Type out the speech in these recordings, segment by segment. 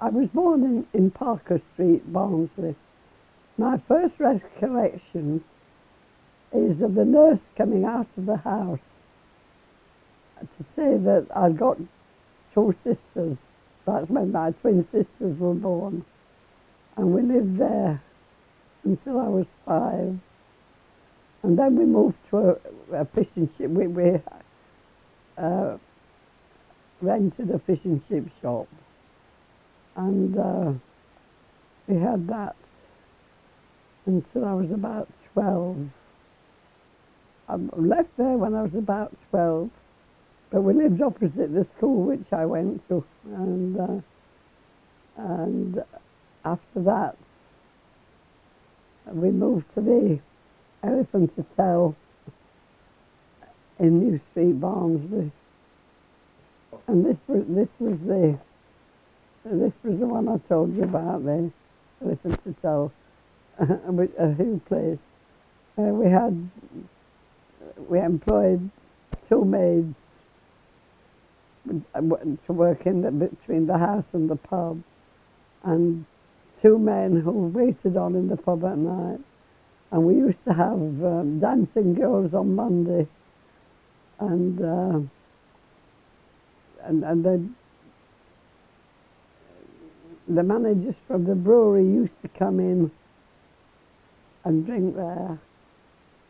I was born in Parker Street, Barnsley. My first recollection is of the nurse coming out of the house to say that I'd got two sisters. That's when my twin sisters were born. And we lived there until I was 5. And then we moved to a fish and chip. We rented a fish and chip shop. And we had that until I was about 12. I left there when I was about 12, but we lived opposite the school which I went to, and after that we moved to the Elephant Hotel in New Street, Barnsley, and this was the one I told you about, the Elephant Hotel, a huge place. We employed 2 maids to work between the house and the pub, and 2 men who waited on in the pub at night. And we used to have dancing girls on Monday, and the managers from the brewery used to come in and drink there.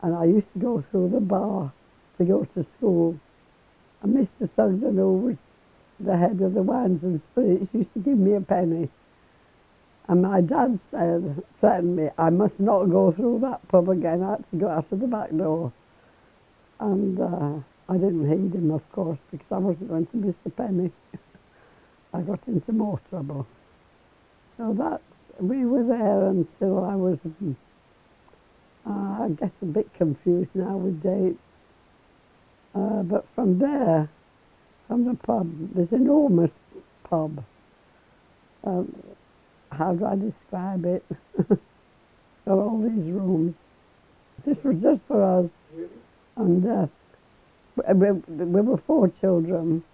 And I used to go through the bar to go to school. And Mr. Sugden, who was the head of the wines and spirits, used to give me a penny. And my dad threatened me, I must not go through that pub again. I had to go out of the back door. And I didn't heed him, of course, because I wasn't going to miss the penny. I got into more trouble. So we were there until I was... I get a bit confused now with dates. But from there, from the pub, there's an enormous pub. How do I describe it? Got all these rooms. This was just for us. Really? And we were 4 children.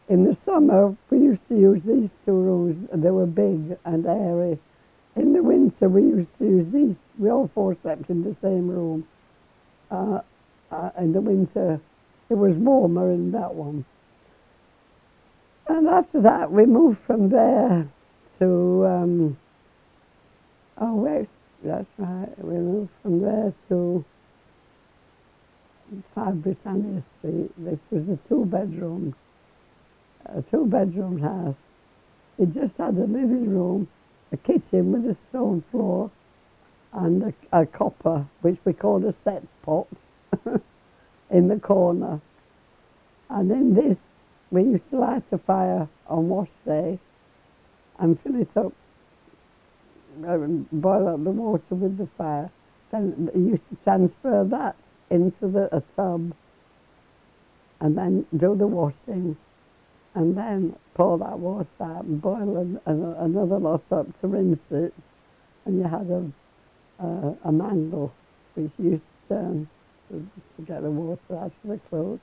In the summer, we used to use these 2 rooms. They were big and airy. In the winter, we used to use these. We all 4 slept in the same room. In the winter, it was warmer in that one. And after that, we moved from there to, that's right, we moved from there to 5 Britannia Street. This was a 2-bedroom house. It just had a living room, a kitchen with a stone floor, and a copper, which we called a set pot, in the corner. And in this, we used to light a fire on wash day and fill it up, boil up the water with the fire. Then we used to transfer that into a tub and then do the washing, and then pour that water out and boil another lot up to rinse it. And you had a mangle which you used to turn to get the water out of the clothes.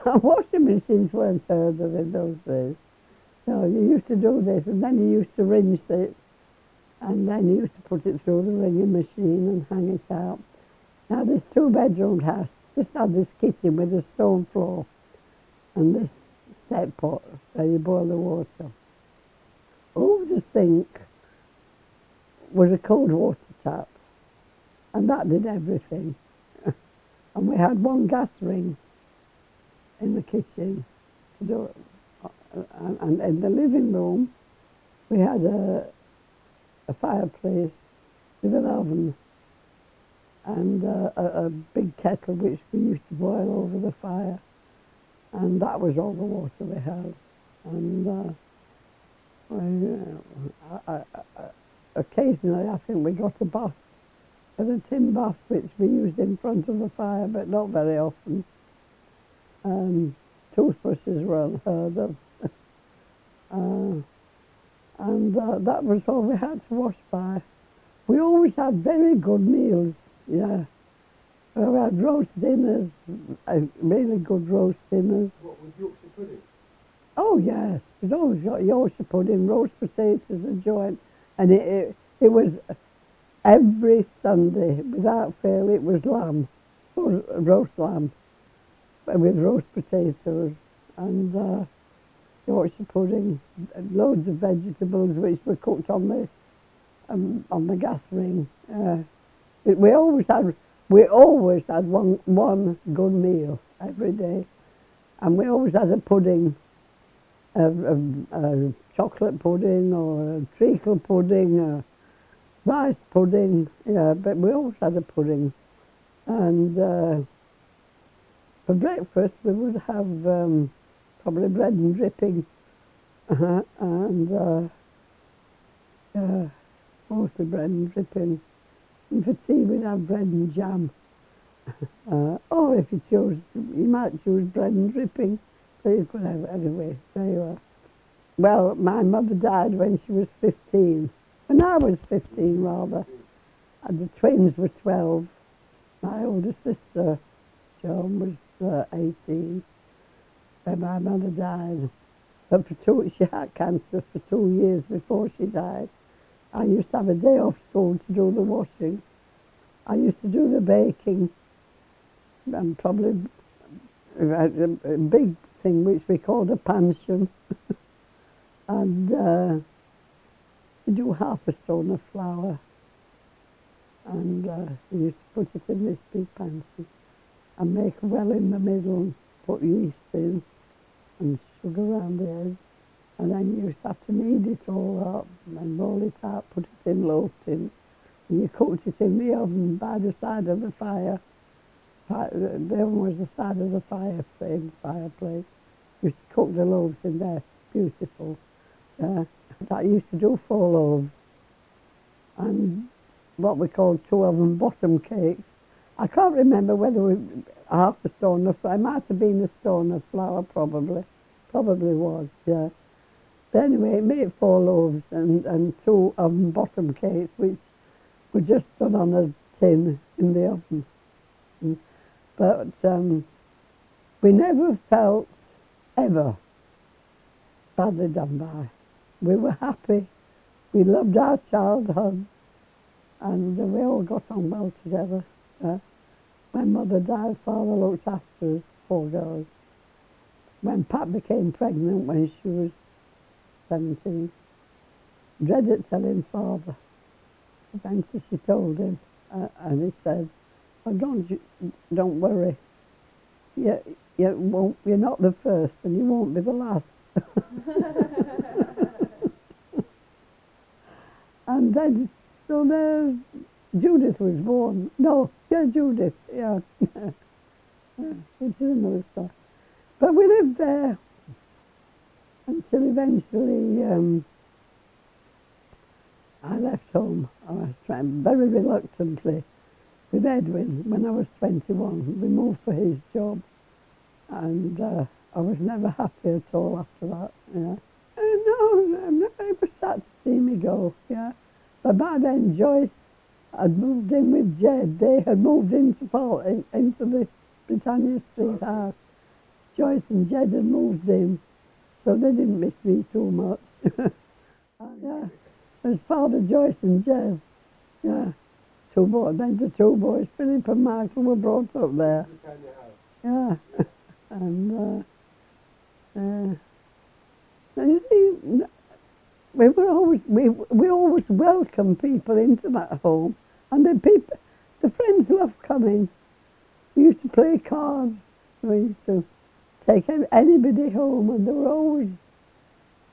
Washing machines weren't heard of in those days. So you used to do this, and then you used to rinse it, and then you used to put it through the wringing machine and hang it out. Now this 2-bedroom house just had this kitchen with a stone floor and this set pot where you boil the water. Over the sink was a cold water tap, and that did everything. And we had 1 gas ring in the kitchen to do it. And in the living room, we had a fireplace with an oven and a big kettle which we used to boil over the fire. And that was all the water we had. And occasionally, I think we got a bath, a tin bath which we used in front of the fire, but not very often. Toothbrushes were unheard of. That was all we had to wash by. We always had very good meals, yeah. We had roast dinners, really good roast dinners. What, with Yorkshire pudding? Oh, yes, We'd always got Yorkshire pudding, roast potatoes and joint. And it was every Sunday, without fail, it was lamb, roast lamb, with roast potatoes and Yorkshire pudding, loads of vegetables which were cooked on the gas ring. We always had one good meal every day, and we always had a pudding, a chocolate pudding or a treacle pudding, a rice pudding. Yeah, but we always had a pudding, and for breakfast we would have probably bread and dripping, and mostly bread and dripping. And for tea we'd have bread and jam. Or if you might choose bread and dripping, so you could have it anyway. There you are. Well, my mother died when she was 15. When I was 15, rather. And the twins were 12. My older sister, Joan, was 18. When my mother died. But she had cancer for 2 years before she died. I used to have a day off school to do the washing. I used to do the baking. And probably a big thing which we called a pension. And we do half a stone of flour. And we used to put it in this big pension and make a well in the middle and put yeast in and sugar around the edge. And then you used to have to knead it all up and roll it out, put it in loaf tins. And you cooked it in the oven by the side of the fire. The oven was the side of the fireplace. You used to cook the loaves in there, beautiful. I used to do 4 loaves and what we called 2 oven bottom cakes. I can't remember whether half a stone of flour, it might have been a stone of flour probably was, yeah. But anyway, it made 4 loaves and 2 oven bottom cakes which were just done on a tin in the oven. But we never felt, ever, badly done by. We were happy. We loved our childhood. And we all got on well together. When Mother died, Father looked after us, 4 girls. When Pat became pregnant when she was 17, dreaded telling Father. Eventually she told him, and he said, "Oh, don't worry. You're not the first, and you won't be the last." And then, so there, Judith was born. No, yeah, Judith, yeah. Which is another story. But we lived there until eventually I left home. I was trying very reluctantly with Edwin when I was 21. We moved for his job, and I was never happy at all after that. Yeah. No, it was sad to see me go. Yeah, but by then Joyce had moved in with Jed. They had moved into the Britannia Street house. Joyce and Jed had moved in, so they didn't miss me too much. Yeah, it was Father, Joyce and Jed. Yeah, 2 boys. Then the 2 boys, Philip and Michael, were brought up there. Yeah, and you see, we always welcomed people into that home, and the friends loved coming. We used to play cards. We used to take anybody home, and they were always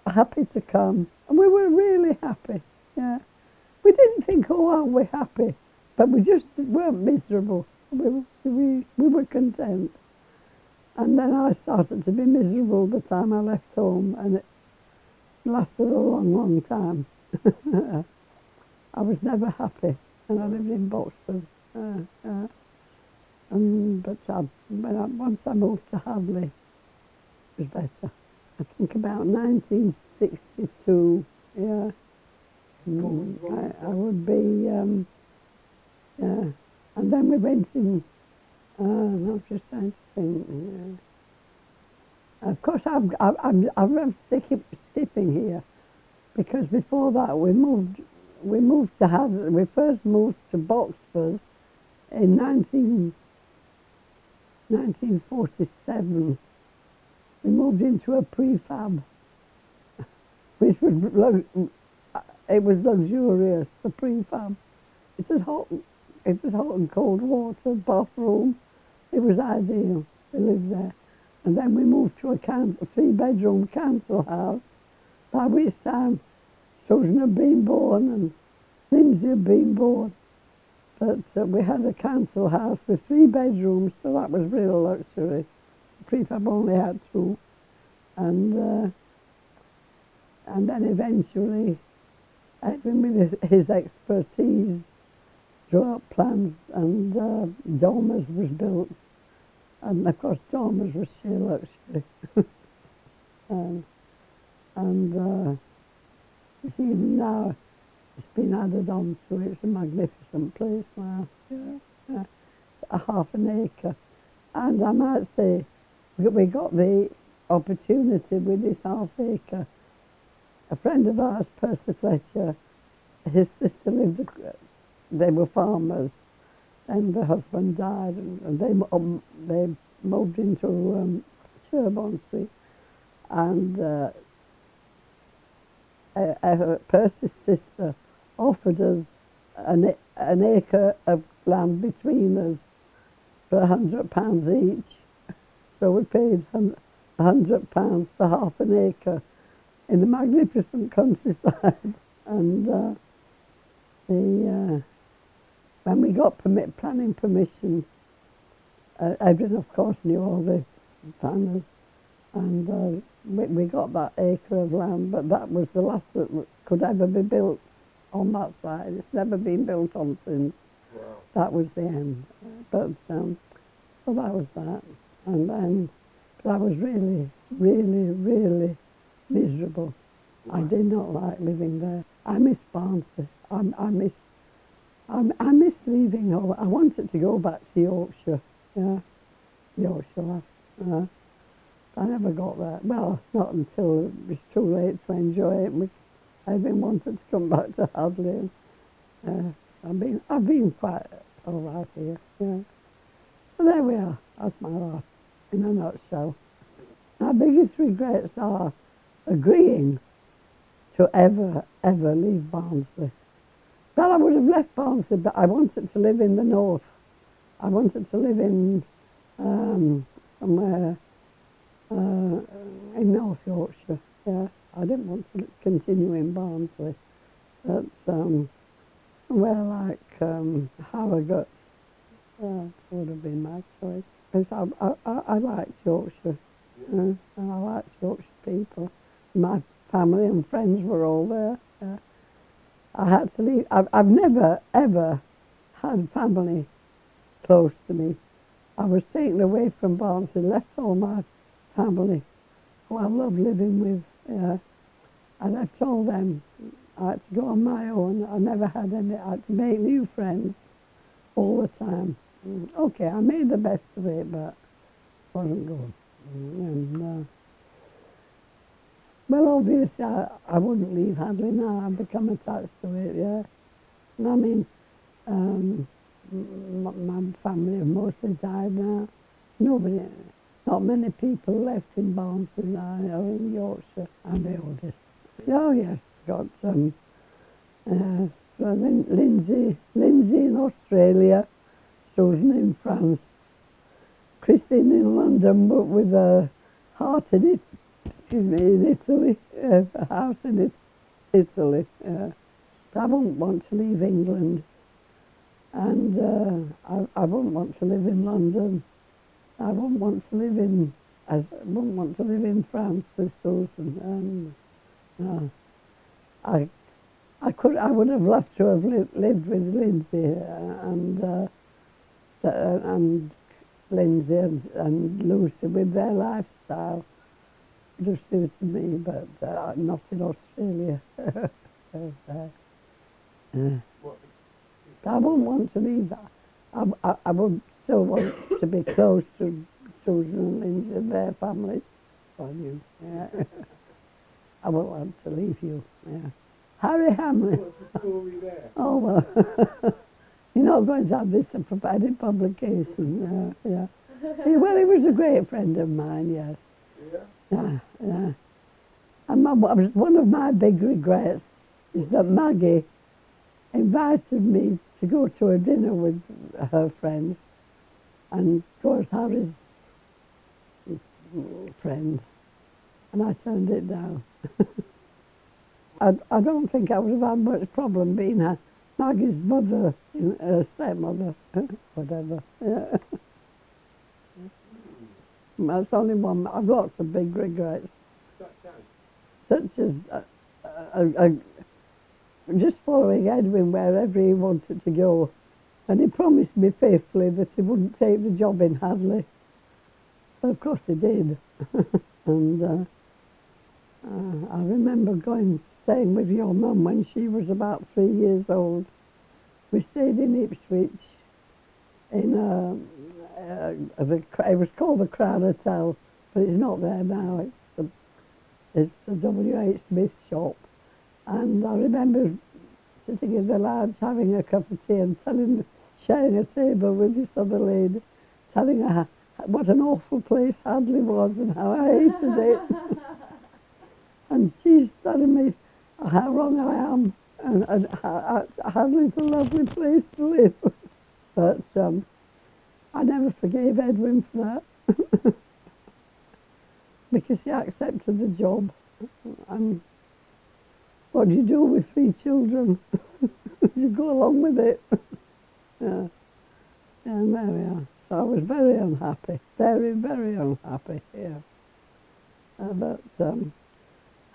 happy to come, and we were really happy. Yeah, we didn't think, "Oh, aren't we happy?" But we just weren't miserable. We were content. And then I started to be miserable the time I left home, and it lasted a long, long time. I was never happy, and I lived in Boxford. But once I moved to Hadley, it was better. I think about 1962, yeah. I would be, yeah. And then we went in, I'm just trying to think. Of course, I'm dipping here, because before that we moved to we first moved to Boxford in 1947. We moved into a prefab, which was it was luxurious. The prefab. It was hot and cold water, bathroom. It was ideal. We lived there, and then we moved to a 3-bedroom council house. By which time, Susan had been born and Lindsay had been born. But we had a council house with 3 bedrooms, so that was real luxury. Prefab only had 2, and then eventually, Edwin with his expertise drew up plans, and dormers was built, and of course dormers was sheer luxury. and you see now it's been added on to it. It's a magnificent place now. Yeah. A half an acre, and I might say we got the opportunity with this half acre. A friend of ours, Percy Fletcher, his sister lived. They were farmers, and the husband died, and they moved into Sherborne Street, and Percy's sister offered us an acre of land between us for £100 each. So we paid £100 for half an acre in the magnificent countryside. And when we got planning permission, Edwin, of course, knew all the planners, and we got that acre of land, but that was the last that could ever be built on that side. It's never been built on since. Wow. That was the end. But so that was that. And then I was really, really, really miserable. Wow. I did not like living there. I miss Barnsley. I miss leaving home. I wanted to go back to Yorkshire. Yeah, Yorkshire. I never got that. Well, not until it was too late to enjoy it. I've been wanted to come back to Hadley. I've been quite all right here. Yeah. So there we are. That's my life in a nutshell. My biggest regrets are agreeing to ever leave Barnsley. Well, I would have left Barnsley, but I wanted to live in the north. I wanted to live in somewhere in North Yorkshire. Yeah, I didn't want to continue in Barnsley, but somewhere like Harrogate would have been my choice. Because I liked Yorkshire, and I liked Yorkshire people. My family and friends were all there. I had to leave. I've never, ever had family close to me. I was taken away from Barnsley, left all my family, who I loved living with. I left all them. I had to go on my own. I never had any. I had to make new friends all the time. Okay, I made the best of it, but it wasn't good. And, well, obviously, I wouldn't leave Hadley now. I've become attached to it, yeah. And I mean, my family have mostly died now. Not many people left in Barnsley now, in Yorkshire. I'm the oldest. Oh, yes, got Lindsay in Australia, Susan in France, Christine in London, but with a heart in it. In Italy, a house in Italy. I wouldn't want to leave England, and I wouldn't want to live in London. I wouldn't want to live in France with Susan. I would have loved to have lived with Lindsay and Lindsay and Lucy with their lifestyle. Just suited me, but not in Australia. I wouldn't want to leave that. I would still want to be close to Susan and Lindsay and their families. Yeah. I won't want to leave you. Yeah. Harry Hamlin. What's the story there? Oh, well. You're not going to have this for any publication. Yeah. Well, he was a great friend of mine, yes. Yeah? Yeah. And one of my big regrets is that Maggie invited me to go to a dinner with her friends, and of course Harry's friends, and I turned it down. I don't think I would have had much problem being Maggie's mother, stepmother, whatever. Yeah. That's only one. I've lots of big regrets, such as just following Edwin wherever he wanted to go, and he promised me faithfully that he wouldn't take the job in Hadley. But of course he did. And I remember staying with your mum when she was about 3 years old. We stayed in Ipswich in it was called the Crown Hotel, but it's not there now. It's the W.H. Smith shop. And I remember sitting in the lounge having a cup of tea and sharing a table with this other lady, telling her what an awful place Hadley was and how I hated it. And she's telling me how wrong I am, and Hadley's a lovely place to live. But I never forgave Edwin for that, because he accepted the job. And what do you do with 3 children? You go along with it. Yeah. And there we are. So I was very unhappy, very, very unhappy here. But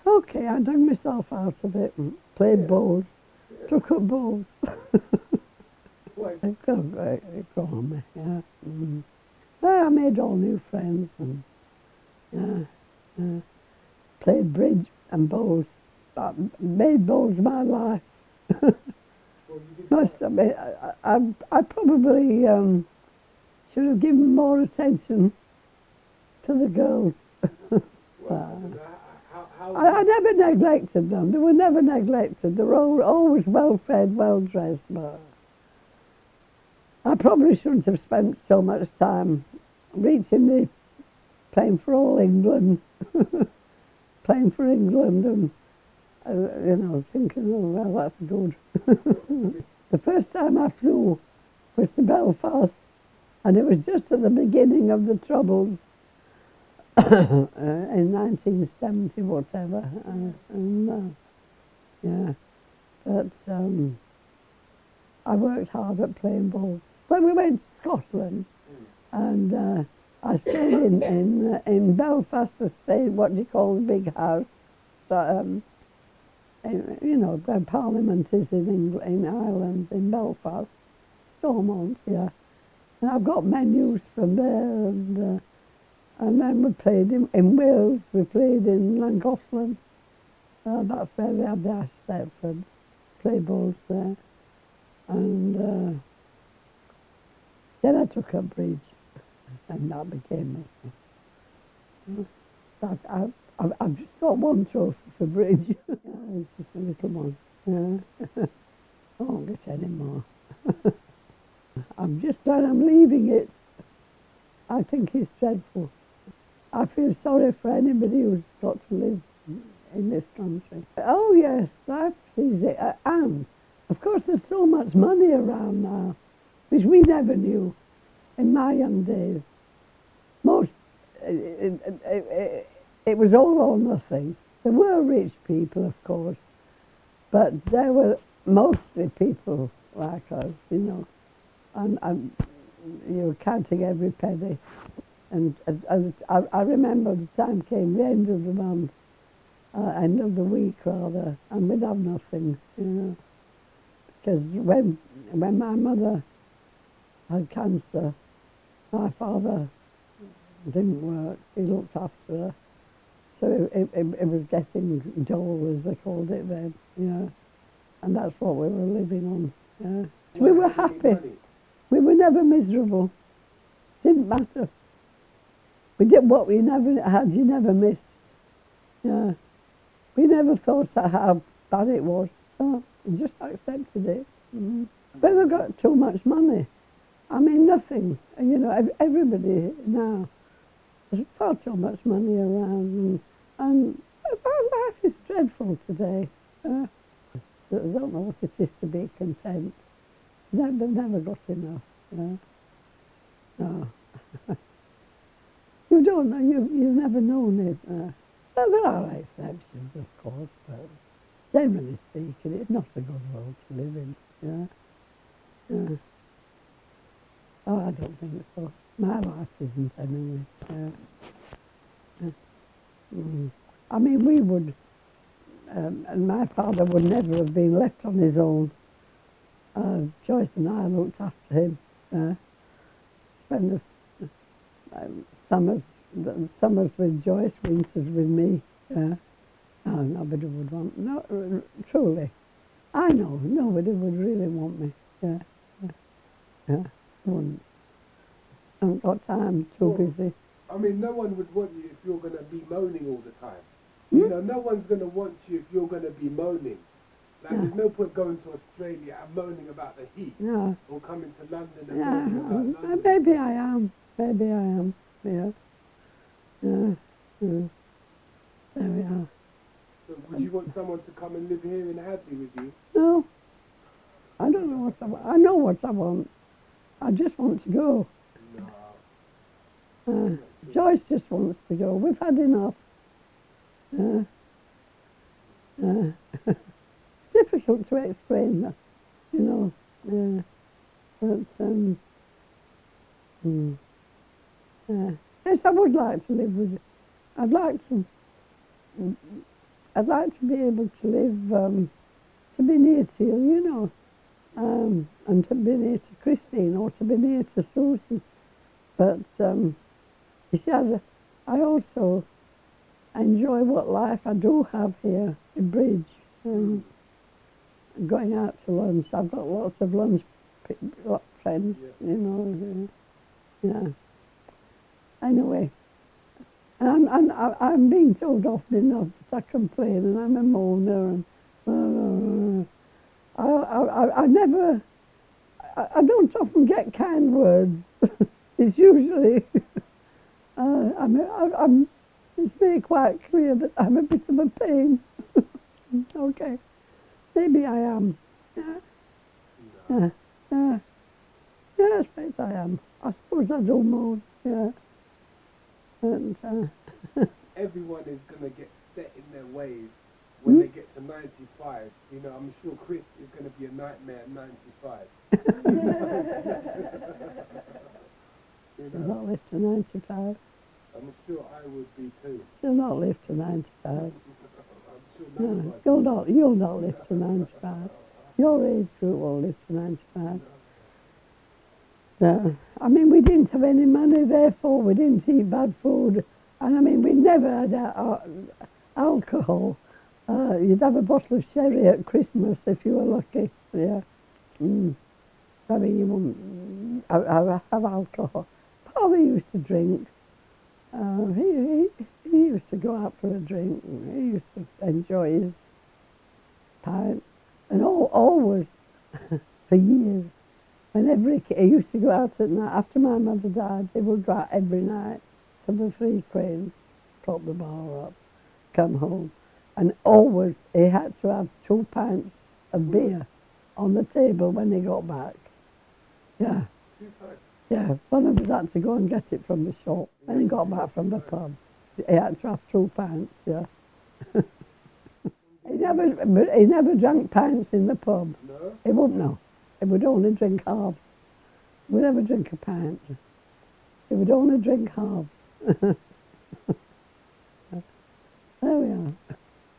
okay, I dug myself out of it and played bowls, took up bowls. It grew on me, yeah. Well, I made all new friends and played bridge and bowls. Made bowls my life. Must admit, I probably should have given more attention to the girls. I never neglected them. They were never neglected. They were always well fed, well dressed. But I probably shouldn't have spent so much time reaching the playing for all England, playing for England, and thinking, oh well, that's good. The first time I flew was to Belfast, and it was just at the beginning of the Troubles. In 1970, whatever, yeah. But I worked hard at playing bowls. When we went to Scotland, and I stayed in Belfast. I stayed what you call the big house, but, where Parliament is in Ireland, in Belfast, Stormont, yeah. And I've got menus from there, and then we played in Wales, we played in Llangollen. That's where they had the Ash Stepford play bowls there. And then I took up bridge, and that became it. I've just got one trophy for bridge. It's just a little one. I won't get any more. I'm just glad I'm leaving it. I think it's dreadful. I feel sorry for anybody who's got to live in this country. Oh yes, that's easy. And of course there's so much money around now, which we never knew in my young days. It was all or nothing. There were rich people, of course, but there were mostly people like us, and you were counting every penny. And I remember the time came, the end of the month, end of the week rather, and we'd have nothing, Because when my mother had cancer, my father didn't work, he looked after her. So it was getting dole, as they called it then, and that's what we were living on. Yeah. We were happy. We were never miserable. Didn't matter. We did what we never had, you never missed. Yeah. we never thought of how bad it was. So we just accepted it. But they've got too much money. I mean, nothing. You know, everybody now, there's far too much money around. And life is dreadful today. I don't know what it is to be content. They've never got enough. No. You don't know, you've never known it. Well, there are exceptions, of course, but generally speaking, it's not a good world to live in. Oh, I don't think so. My life isn't anyway. I mean, we would, and my father would never have been left on his own. Joyce and I looked after him. Spent summers with Joyce, winters with me. No, nobody would want. No, truly, I know nobody would really want me. Wouldn't. I haven't got time. Too busy. I mean, no one would want you if you're going to be moaning all the time. You know, no one's going to want you if you're going to be moaning. Like, there's no point going to Australia and moaning about the heat. Or coming to London and moaning about London. Maybe I am. Yeah. There we are. So would you want someone to come and live here in Hadley with you? No. I don't know what I want. I know what I want. I just want to go. No. Joyce just wants to go. We've had enough. It's difficult to explain that, you know. Yes, I would like to live with you. I'd like to be able to live, to be near to you, you know, and to be near to Christine or to be near to Susan. But you see, I also enjoy what life I do have here in Bridge. Going out to lunch, I've got lots of lunch friends, you know. Yeah. Anyway, and I'm being told often enough that I complain and I'm a moaner and I don't often get kind words. It's usually it's made quite clear that I'm a bit of a pain. Okay, maybe I am. Yeah, I suppose I am. I suppose I do moan. Yeah. And, everyone is going to get set in their ways when they get to 95. You know, I'm sure Chris is going to be a nightmare at 95. She'll not live to 95. I'm sure I would be too. She'll not live to 95. I'm sure No, you'll not live to 95. Your age group won't live to 95. No. I mean, we didn't have any money, therefore we didn't eat bad food. And I mean, we never had alcohol. You'd have a bottle of sherry at Christmas if you were lucky. Yeah. I mean, you wouldn't have alcohol. Father used to drink. He used to go out for a drink. He used to enjoy his pint. And always, for years, whenever he used to go out at night, after my mother died, he would go out every night to the Three Cranes, prop the bar up, come home. And always he had to have 2 pints of beer on the table when he got back. Yeah. 2 pints? Yeah, one of us had to go and get it from the shop when he got back from the pub. He had to have 2 pints, yeah. He never drank pints in the pub. No? He wouldn't know. He would only drink halves. He would never drink a pint. He would only drink halves. There we are.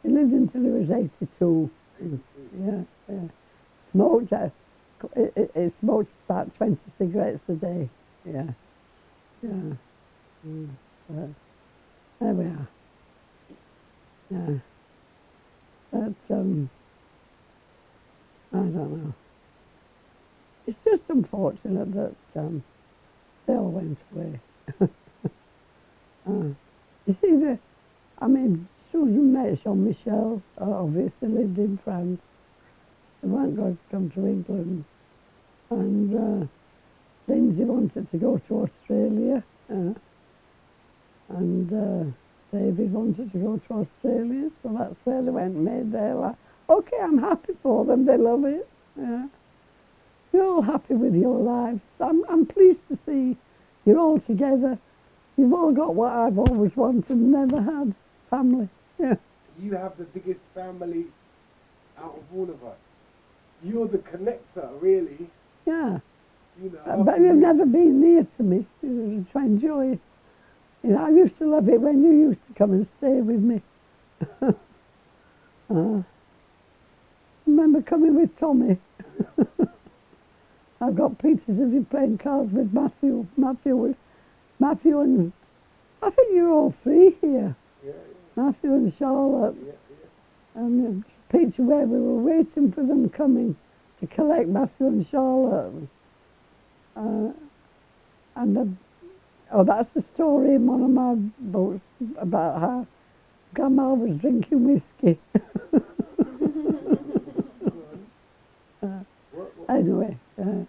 He lived until he was 82. Yeah. Smoked. He smoked about 20 cigarettes a day. Yeah. There we are. Yeah. But I don't know. It's just unfortunate that they all went away. You see, children met Jean-Michel, obviously lived in France. They weren't going to come to England. And Lindsay wanted to go to Australia. And David wanted to go to Australia, so that's where they went and made their life. Okay, I'm happy for them, they love it. Yeah. You're all happy with your lives. I'm pleased to see you're all together. You've all got what I've always wanted and never had, family. Yeah. You have the biggest family out of all of us. You're the connector, really. Yeah. You know, But you've never been near to me to enjoy it. You know, I used to love it when you used to come and stay with me. Remember coming with Tommy? I've got pictures of you playing cards with Matthew and I think you're all three here. Yeah. Matthew and Charlotte. Yeah. And a picture where we were waiting for them coming to collect Matthew and Charlotte. That's the story in one of my books about how Grandma was drinking whiskey. Anyway, I'm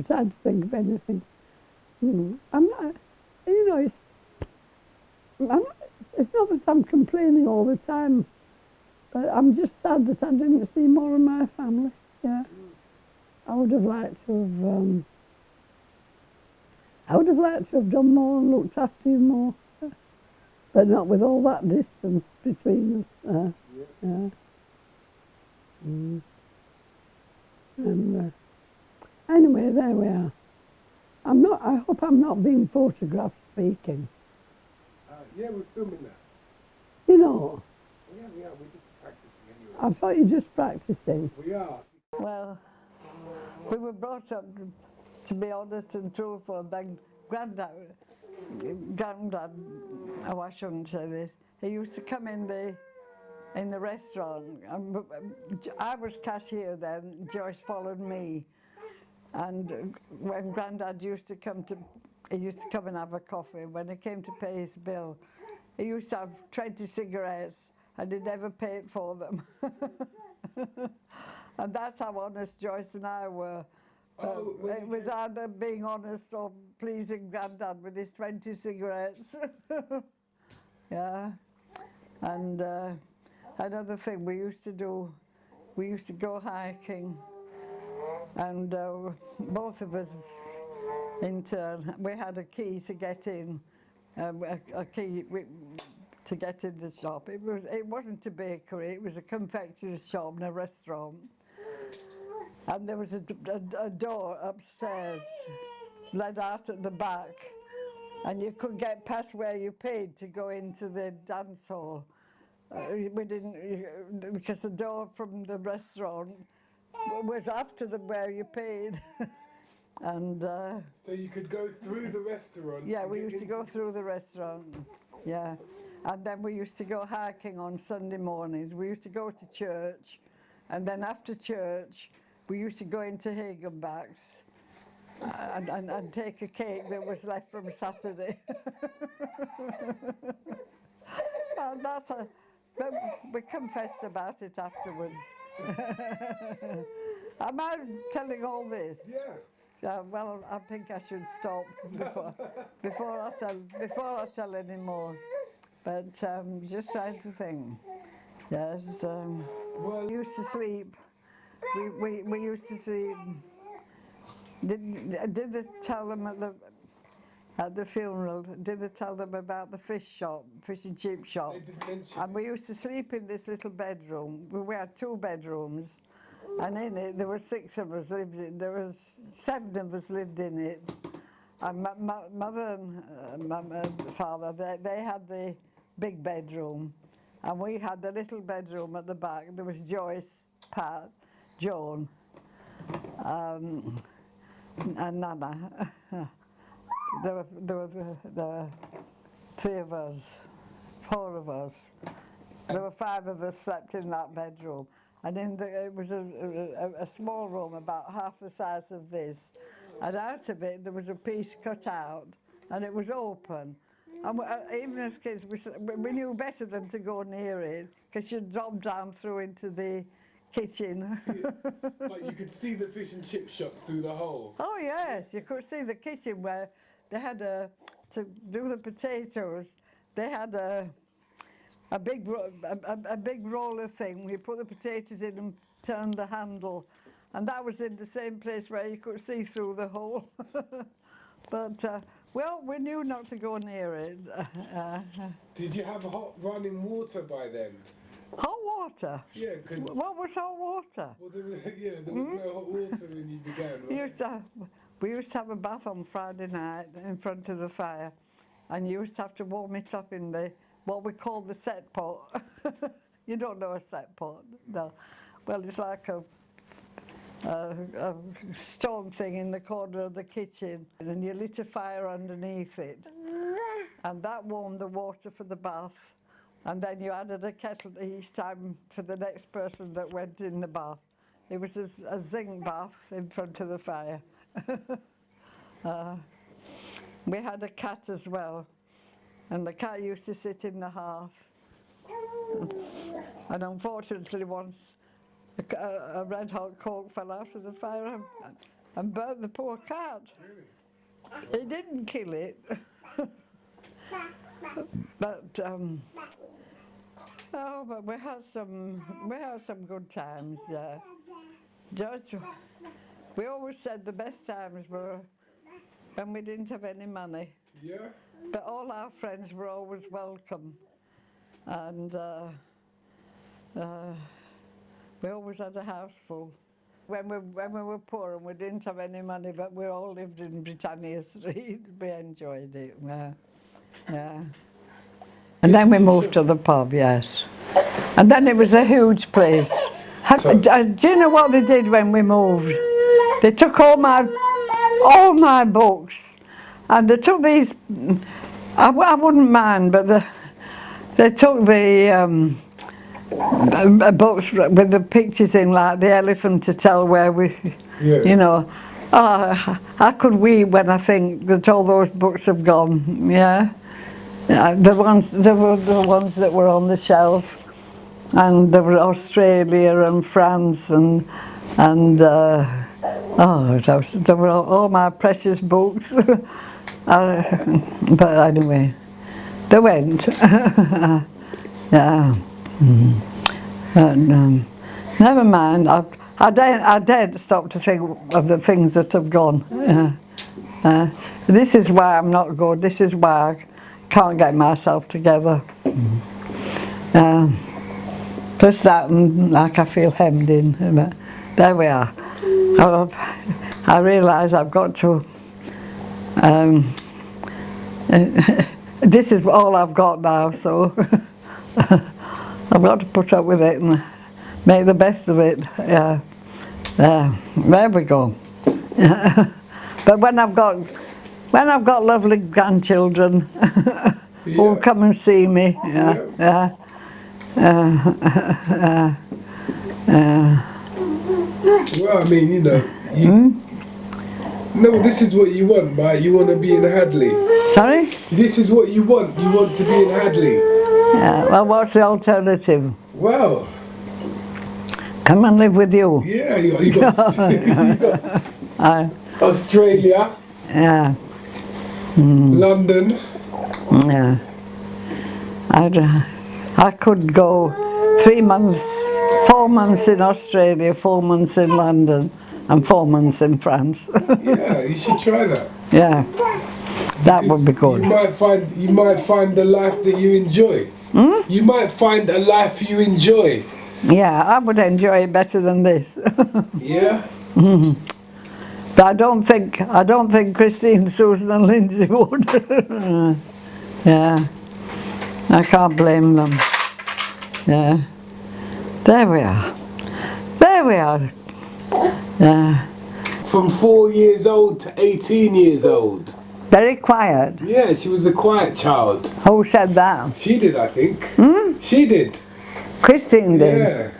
trying to think of anything. I'm not, it's not that I'm complaining all the time, but I'm just sad that I didn't see more of my family. Yeah, I would have liked to have done more and looked after you more, but not with all that distance between us. And anyway, there we are. I hope I'm not being photographed speaking. Yeah, we're filming that. You know. Yeah, we are. We're just practicing anyway. I thought you were just practicing. We are. Well, we were brought up to be honest and truthful. Then Grandad, oh, I shouldn't say this. He used to come in the restaurant. I was cashier then. Joyce followed me. And when Grandad used to come and have a coffee. When he came to pay his bill, he used to have 20 cigarettes and he never paid for them. And that's how honest Joyce and I were. It was either being honest or pleasing Grandad with his 20 cigarettes. Yeah. And another thing we used to go hiking. And both of us, in turn, we had a key to get in, a key to get in the shop. It wasn't a bakery; it was a confectioner's shop and a restaurant. And there was a door upstairs, led out at the back, and you could get past where you paid to go into the dance hall. We didn't, because the door from the restaurant was after where you paid. And so you could go through the restaurant. Yeah, we used to go through the restaurant. Yeah. And then we used to go hiking on Sunday mornings. We used to go to church, and then after church we used to go into Hagenbach's and take a cake that was left from Saturday. And but we confessed about it afterwards. Am I telling all this? Yeah. Well, I think I should stop before I tell any more. But just trying to think. Yes. We used to sleep. We used to sleep. Did they tell them at the funeral? Did they tell them about the fish and chip shop? They did mention. And we used to sleep in this little bedroom. We had 2 bedrooms. And in it, there were 6 of us lived in. There was 7 of us lived in it. And my mother and father, they had the big bedroom, and we had the little bedroom at the back. There was Joyce, Pat, Joan, and Nana. There were 3 of us, 4 of us. There were 5 of us slept in that bedroom. And it was a small room, about half the size of this. And out of it, there was a piece cut out, and it was open. And even as kids, we knew better than to go near it, because you'd drop down through into the kitchen. But you could see the fish and chip shop through the hole. Oh yes, you could see the kitchen where they had to do the potatoes. They had a big roller thing. We put the potatoes in and turned the handle, and that was in the same place where you could see through the hole. But well, we knew not to go near it. Did you have hot running water by then? Hot water? Yeah, because... What was hot water? Well, there was no hot water when you began, right? We used to have a bath on Friday night in front of the fire, and you used to have to warm it up in what we call the set pot. You don't know a set pot? No. Well, it's like a stone thing in the corner of the kitchen, and you lit a fire underneath it, and that warmed the water for the bath, and then you added a kettle each time for the next person that went in the bath. It was a zinc bath in front of the fire. We had a cat as well, and the cat used to sit in the hearth, and unfortunately once a red hot coke fell out of the fire and burnt the poor cat. Really? It didn't kill it. But but we had some good times. Yeah. George, we always said the best times were when we didn't have any money. Yeah. But all our friends were always welcome, and we always had a house full. When we were poor and we didn't have any money, but we all lived in Britannia Street, we enjoyed it. Yeah. And then we moved to the pub, yes. And then it was a huge place. Do you know what they did when we moved? They took all my books, and they took these. I wouldn't mind, but they took the books with the pictures in, like the elephant to tell where we, you know. Oh, how could we when I think that all those books have gone? Yeah, the ones that were on the shelf, and there were Australia and France and there were all my precious books. But anyway, they went. Yeah. And, never mind. I daren't stop to think of the things that have gone. This is why I'm not good. This is why I can't get myself together. Plus that, like I feel hemmed in. But there we are. I realise I've got to. This is all I've got now, so I've got to put up with it and make the best of it. Yeah. There we go. But when I've got lovely grandchildren who'll come and see me, Well, I mean, you know, no, this is what you want, right? You want to be in Hadley. Sorry? This is what you want. You want to be in Hadley. Yeah, well, what's the alternative? Well, come and live with you. Yeah, you got Australia. Yeah. London. Yeah. I could go 3 months, 4 months in Australia, 4 months in London, and 4 months in France. Yeah, you should try that. Yeah, that would be good. You might find a life that you enjoy. You might find a life you enjoy. Yeah, I would enjoy it better than this. Yeah. But I don't think Christine, Susan, and Lindsay would. Yeah, I can't blame them. Yeah, there we are. There we are. Yeah. From 4 years old to 18 years old. Very quiet. Yeah, she was a quiet child. Who said that? She did, I think. She did. Christine did. Yeah.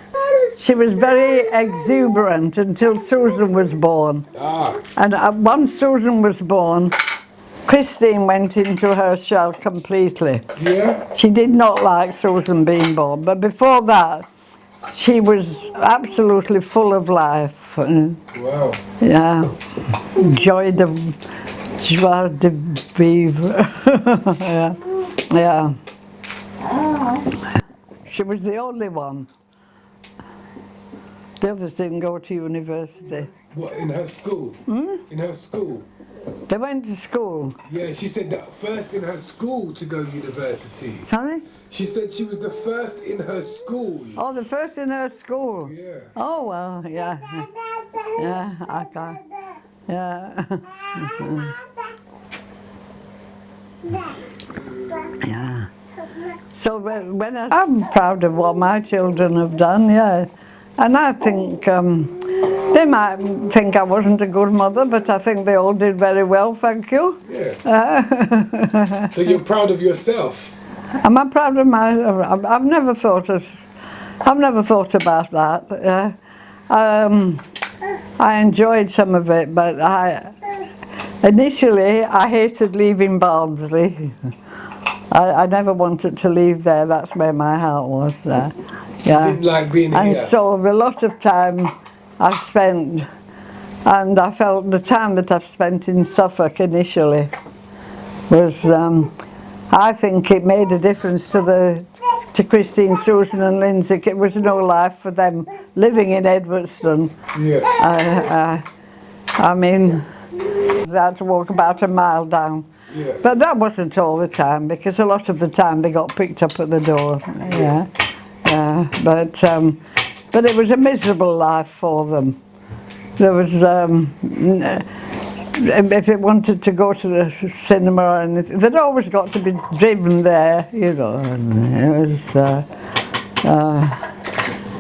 She was very exuberant until Susan was born. Ah. And once Susan was born, Christine went into her shell completely. Yeah? She did not like Susan being born, but before that, she was absolutely full of life. And, Wow. yeah, joie de vivre. Yeah, yeah. She was the only one. The others didn't go to university. What, in her school? In her school? They went to school. Yeah, she said that first in her school to go university. Sorry? She said she was the first in her school. Oh, the first in her school. Yeah. Oh, well, yeah. Yeah, I can't. Yeah. Yeah. So I'm proud of what my children have done, yeah. And I think they might think I wasn't a good mother, but I think they all did very well, thank you. Yeah. So you're proud of yourself? Am I proud of I've never thought about that. I enjoyed some of it, but initially I hated leaving Barnsley. I never wanted to leave there. That's where my heart was there. Yeah. You didn't like being here? And so a lot of time I've spent, and I felt the time that I've spent in Suffolk initially was, I think it made a difference to Christine, Susan and Lindsay. It was no life for them living in Edwardstone. Yeah. I mean, they had to walk about a mile down. Yeah. But that wasn't all the time, because a lot of the time they got picked up at the door. Yeah. But it was a miserable life for them. There was, if they wanted to go to the cinema or anything, they'd always got to be driven there, you know. And it was,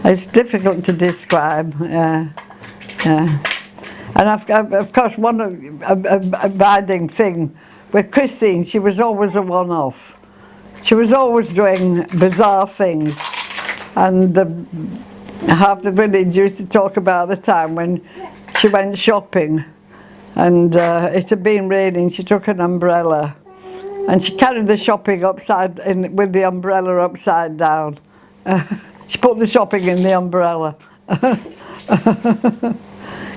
it's difficult to describe. Yeah. And of course, one abiding thing with Christine, she was always a one-off. She was always doing bizarre things. And half the village used to talk about the time when she went shopping. And it had been raining. She took an umbrella. And she carried the shopping with the umbrella upside down. She put the shopping in the umbrella.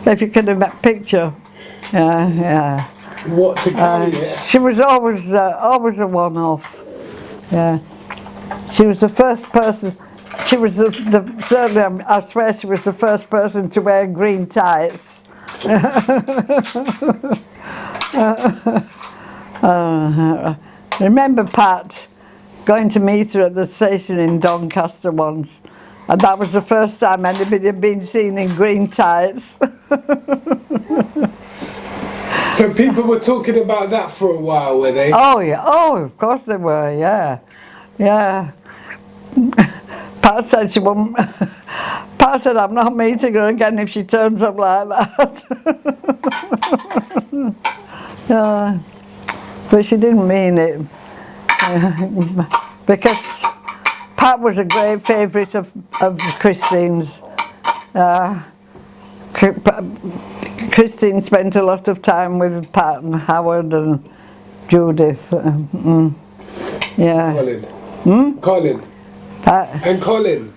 If you can picture. Yeah. What to carry it? She was always a one-off. Yeah. She was the first person. She was certainly, I swear, she was the first person to wear green tights. Remember Pat going to meet her at the station in Doncaster once, and that was the first time anybody had been seen in green tights. So people were talking about that for a while, were they? Oh yeah, of course they were, yeah. Pat said she wouldn't. Pat said, I'm not meeting her again if she turns up like that. But she didn't mean it. Because Pat was a great favourite of Christine's. Christine spent a lot of time with Pat and Howard and Judith. Yeah. Colin. Colin. And Colin.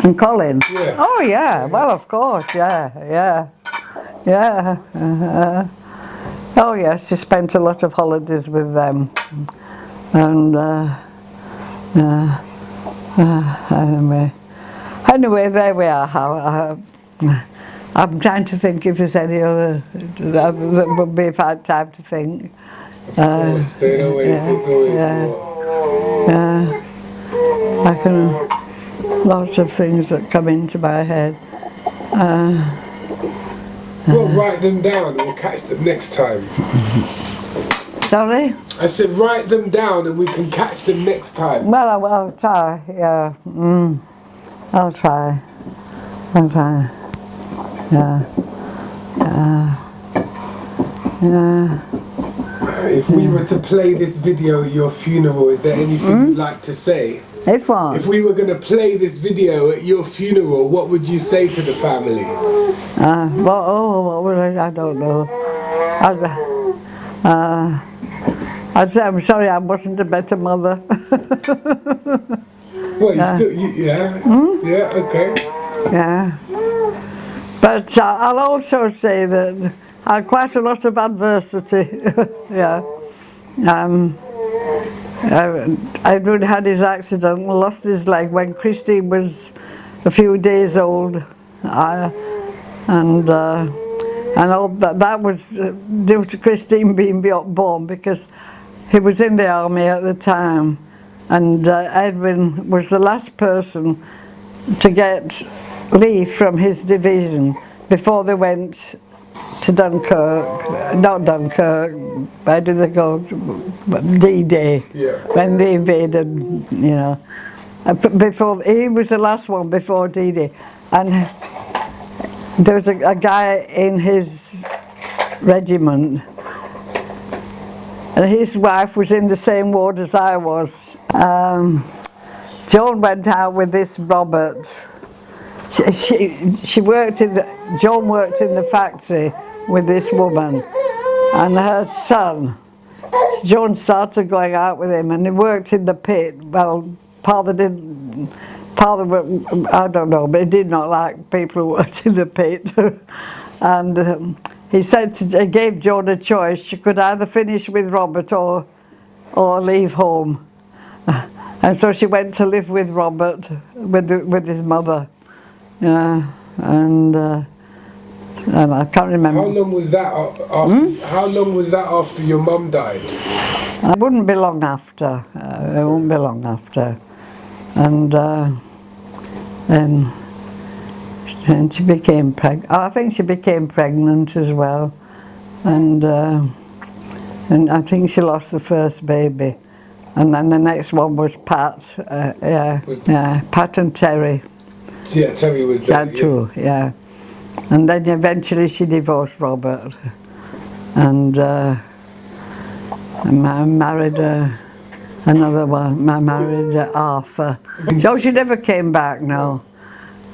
And Colin? Yeah. Oh yeah, well of course, yeah. Oh yes, she spent a lot of holidays with them. And anyway, there we are. I'm trying to think if there's any other that would be if I had time to think. Stay away, there's always more. Lots of things that come into my head. We'll write them down and we'll catch them next time. Sorry? I said write them down and we can catch them next time. Well, I'll try, yeah. I'll try. Yeah. If we were to play this video at your funeral, is there anything you'd like to say? If what? If we were going to play this video at your funeral, what would you say to the family? What would I don't know. I'd say, I'm sorry, I wasn't a better mother. Well, yeah, okay. Yeah. But I'll also say that I had quite a lot of adversity. Yeah. Edward had his accident and lost his leg when Christine was a few days old. And all that was due to Christine being born, because he was in the army at the time, and Edwin was the last person to get leave from his division before they went to Dunkirk. Not Dunkirk, where did they go? D-Day, when they invaded, you know. Before, he was the last one before D-Day, and there was a guy in his regiment, and his wife was in the same ward as I was. Joan went out with this Robert. She worked in Joan worked in the factory with this woman and her son. Joan started going out with him, and he worked in the pit. Well, Father didn't. Father, I don't know, but he did not like people who worked in the pit. And he gave Joan a choice. She could either finish with Robert or leave home. And so she went to live with Robert, with his mother. Yeah, and I can't remember. How long was that after? How long was that after your mum died? It wouldn't be long after. It wouldn't be long after, and she became pregnant. I think she became pregnant as well, and I think she lost the first baby, and then the next one was Pat. Pat and Terry. Yeah, Terry was there. She had two, yeah. And then eventually she divorced Robert, and I married another one. I married Arthur. So she never came back, no.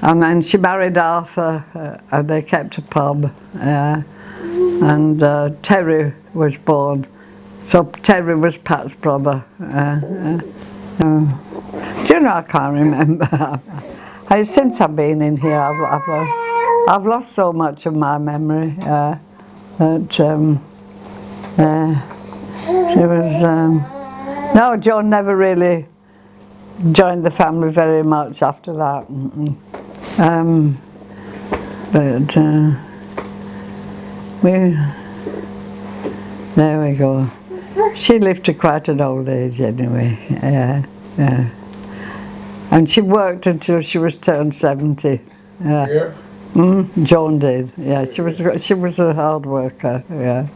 And then she married Arthur, and they kept a pub. And Terry was born. So Terry was Pat's brother. Do you know, I can't remember. Since I've been in here, I've lost so much of my memory. She was no, Joan never really joined the family very much after that. There we go. She lived to quite an old age anyway. Yeah. And she worked until she was turned 70. Yeah. Joan did. Yeah, she was a hard worker. Yeah.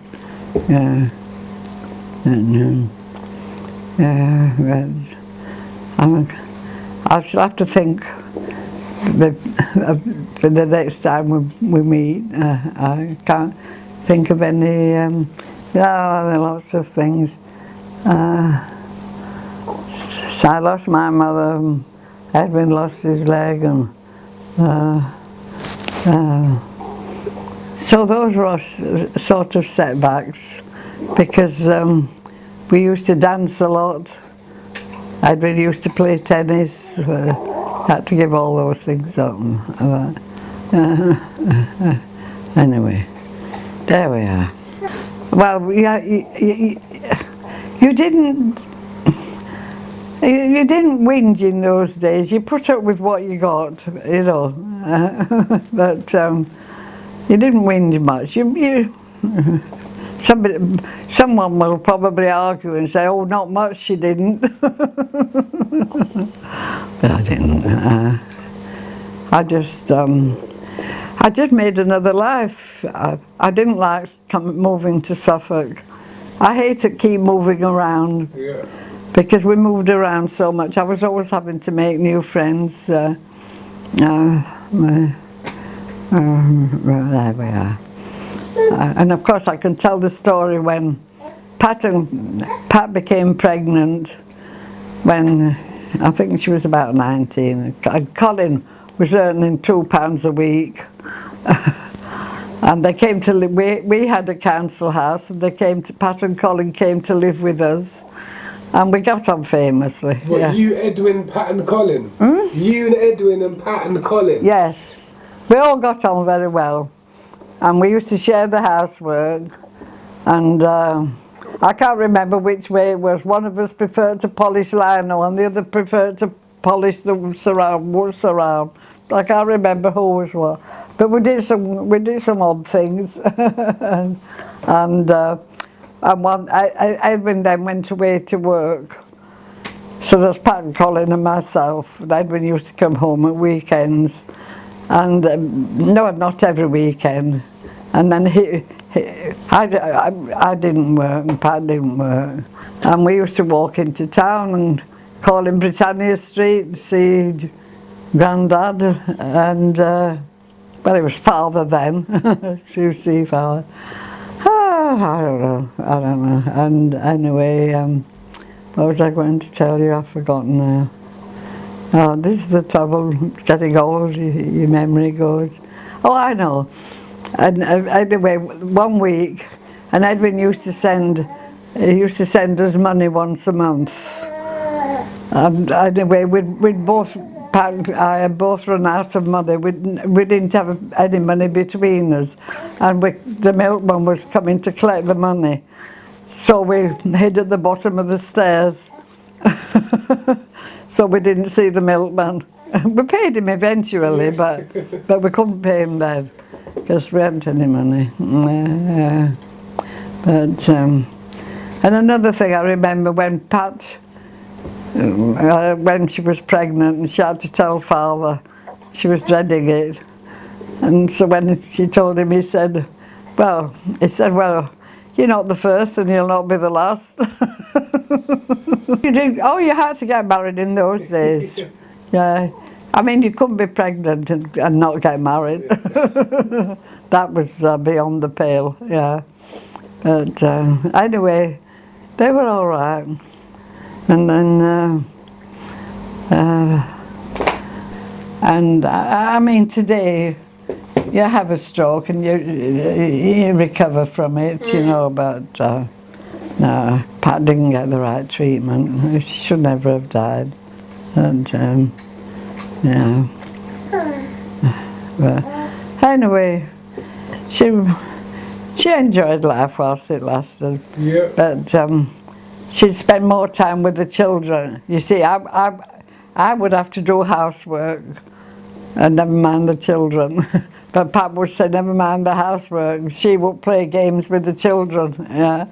And, I shall have to think for the next time we meet. I can't think of any. There are lots of things. So I lost my mother. Edwin lost his leg, and so those were sort of setbacks, because we used to dance a lot. Edwin used to play tennis. Had to give all those things up. Anyway, there we are. Well, yeah, you didn't whinge in those days. You put up with what you got, you know. But you didn't whinge much. Someone will probably argue and say, "Oh, not much, she didn't." But I didn't. I just made another life. I didn't like moving to Suffolk. I hated keep moving around. Yeah. Because we moved around so much. I was always having to make new friends. There we are. And of course I can tell the story when Pat became pregnant, when I think she was about 19. And Colin was earning £2 a week. And they came to live, we had a council house, and they came to, Pat and Colin came to live with us, and we got on famously. What, yeah. you, Edwin, Pat and Colin? You and Edwin and Pat and Colin? Yes. We all got on very well. And we used to share the housework, and I can't remember which way it was. One of us preferred to polish lino and the other preferred to polish the wood surround. I can't remember who was what. But we did some odd things. and Edwin then went away to work. So there's Pat and Colin and myself. And Edwin used to come home at weekends. And no, not every weekend. And then I didn't work and Pat didn't work. And we used to walk into town and call him Britannia Street and see Grandad and, well, it was father then, to see father. I don't know. And anyway, what was I going to tell you? I've forgotten now. Oh, this is the trouble, getting old, your memory goes. Oh, I know. And anyway, one week, and Edwin used to send us money once a month. And anyway, we'd both, I had both run out of money. We didn't have any money between us, and the milkman was coming to collect the money. So we hid at the bottom of the stairs. So we didn't see the milkman. We paid him eventually, but we couldn't pay him then because we hadn't any money. And another thing I remember, when Pat, when she was pregnant and she had to tell father, she was dreading it. And so when she told him, he said, well, you're not the first and you'll not be the last. You had to get married in those days. Yeah. I mean, you couldn't be pregnant and not get married. That was beyond the pale, yeah. But anyway, they were all right. And then, I mean, today, you have a stroke and you recover from it, you know, but no, Pat didn't get the right treatment. She should never have died. And, yeah. But anyway, she enjoyed life whilst it lasted. Yeah. But she'd spend more time with the children. You see, I would have to do housework and never mind the children. But Pat would say, never mind the housework. She would play games with the children. Yeah,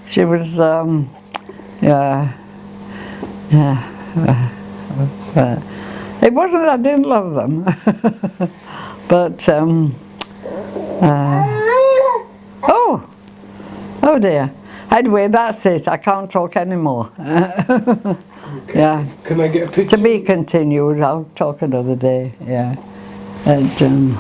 she was, yeah. It wasn't that I didn't love them, but oh dear. Anyway, that's it. I can't talk anymore. Okay. Yeah. Can I get a picture? To be continued. I'll talk another day. Yeah. And,